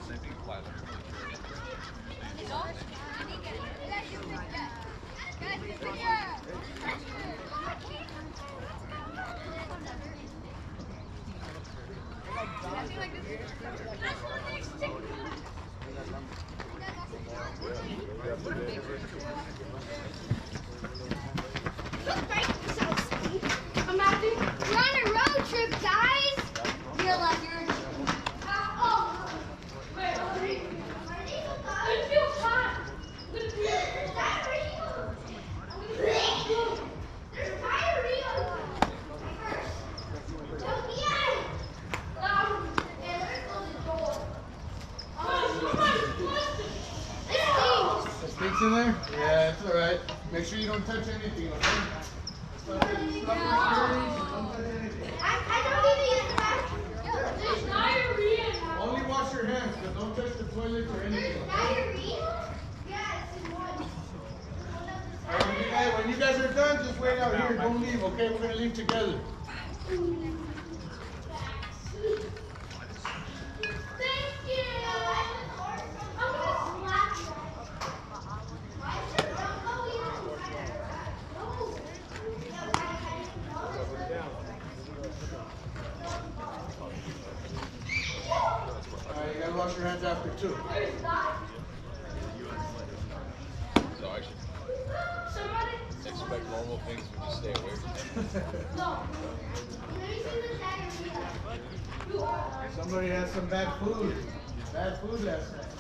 Same thing applies. Imagine we're on a road trip, guys. You're like you're. Stinks in there? Yeah, it's alright. Make sure you don't touch anything, okay? I don't even use the bathroom. There's diarrhea. Only wash your hands, but don't touch the toilet or anything. There's diarrhea? Yes, in one. When you guys are done, just wait out here. Don't leave, okay? We're gonna leave together. Thank you. I'm gonna slap you. Why is your drum going on? Alright, you gotta wash your hands after too. So I should expect normal things when you stay away from Somebody had some bad food. Bad food last night.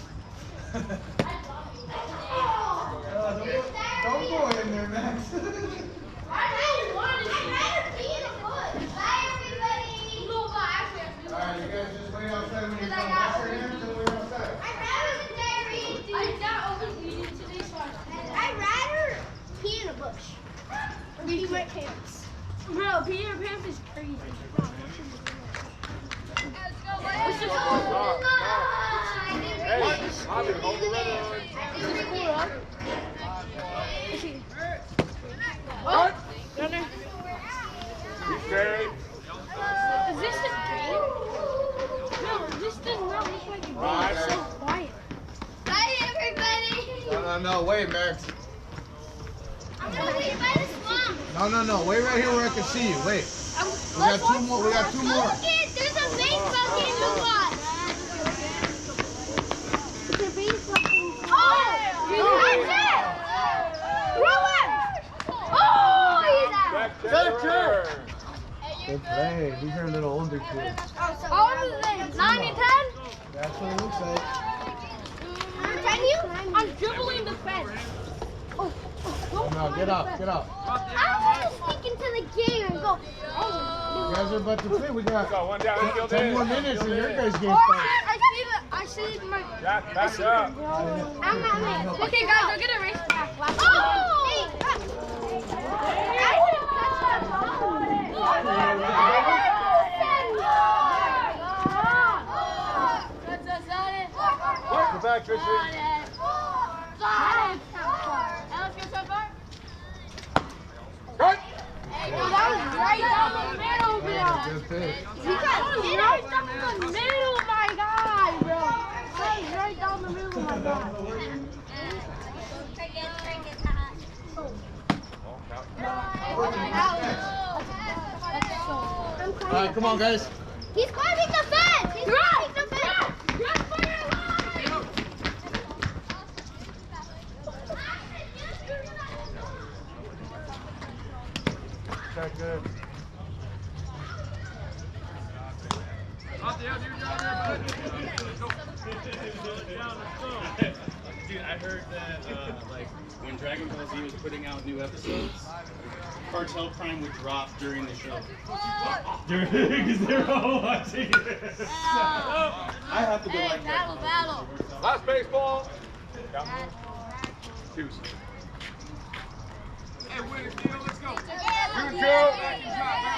Don't go in there, Max. Alright, you guys just wait outside when you're done. Wash your hands and wait outside. I'd rather pee in a bush. Or pee my pants. Bro, pee in your pants is crazy. Let's just go. Hey, Bobby, hold the red on. Oh, down there. Carry. Is this a game? No, this does not look like a game. It's so quiet. Bye, everybody. No, wait, Max. I'm gonna wait by the swamp. No, wait right here where I can see you. Wait. We got two more. We got two more. Look, there's a baseball game to watch. It's a baseball game. Oh, that's it. Throw him. Oh, he's out. Catcher. Good play. These are a little older kids. How old are they? 9 and 10? That's what it looks like. Can you? I'm dribbling the fence. Oh, No, get up. I want to sneak into the game and go. You guys are about to play. We got One down. 10 more minutes and your guys' game starts. I see my. Back up. I'm not late. Okay, guys, I'll get a race back. Oh! Hey! Go back, Tristan. What? That was right down the middle, bro. Good pick. You got right down the middle, my guy, bro. That was right down the middle, my guy. All right, come on, guys. He's climbing the fence! He's climbing the fence! Check good. Dude, I heard that like when Dragon Ball Z was putting out new episodes, Cartel Prime would drop during the show. Because they're all watching it. I have to go like that. Battle. Last baseball. Two. Hey, win it, deal. Let's go. Good go.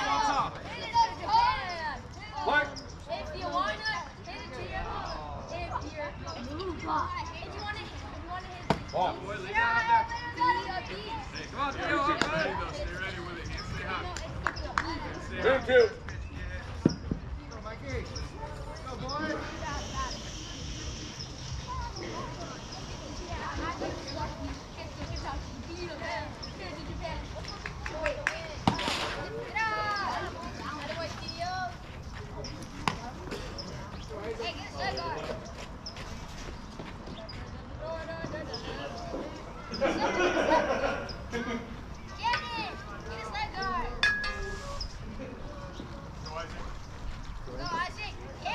On top. What? If you want to hit it to your, if you want to hit Ball. it. 2 2. Go, Mikey. Go, boy.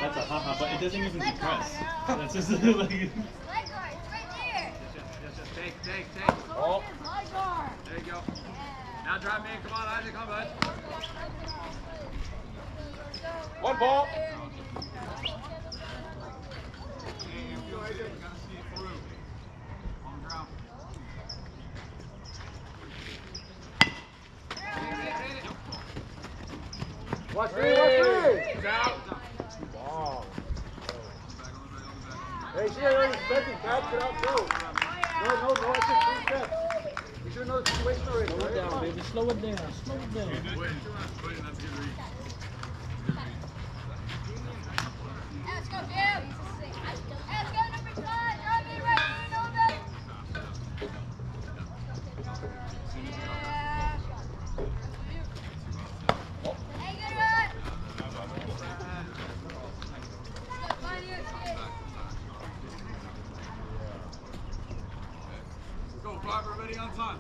That's a haha, but it doesn't even compress. That's just like. Ball. There you go. Now drive me in. Come on, Isaac. Come on, bud. 1 ball. Watch me, watch me. He's out. Wow. Hey, see, I already expecting catch. Get out, go. No, I took 3 steps. You should know the situation already. Slow it down, baby. Slow it down. Slow it down. That's a good read. Let's go, Jim. Let's go, number 5. Drive me right in, all day. Hey, good run. Go, Bob. We're ready on time.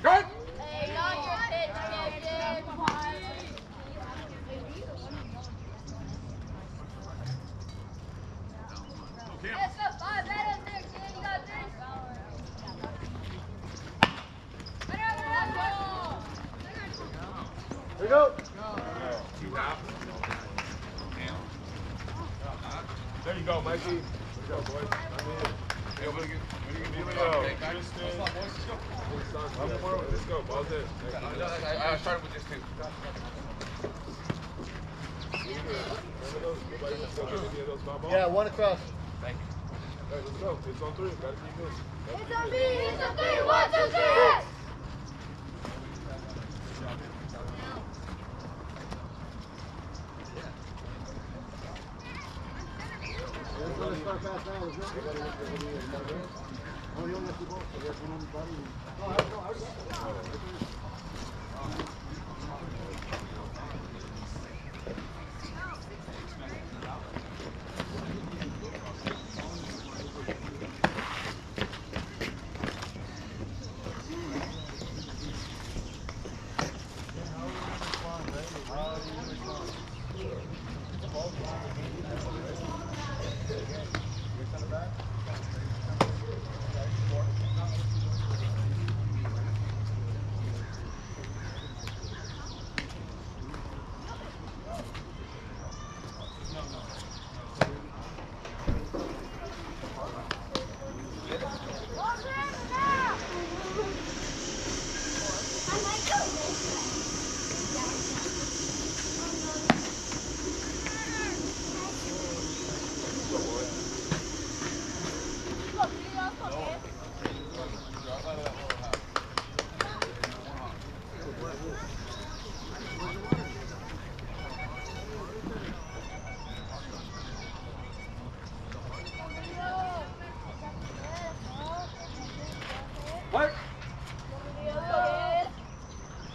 Good. Hey, on your pitch, Captain. Let's go, 5. That is there, kid. You got this. Here we go. There you go, Mikey. Let's go, boys. Hey, what are you going to do? Let's go. Ball's in. I started with this too. Yeah, 1 across. Thank you. Hey, let's go. It's on 3. Gotta keep moving. It's on me. It's on 3. 1, 2, 3. Start fast now, isn't it? Oh, you only have 2 balls. So you have 1 on the body. No, I already got it.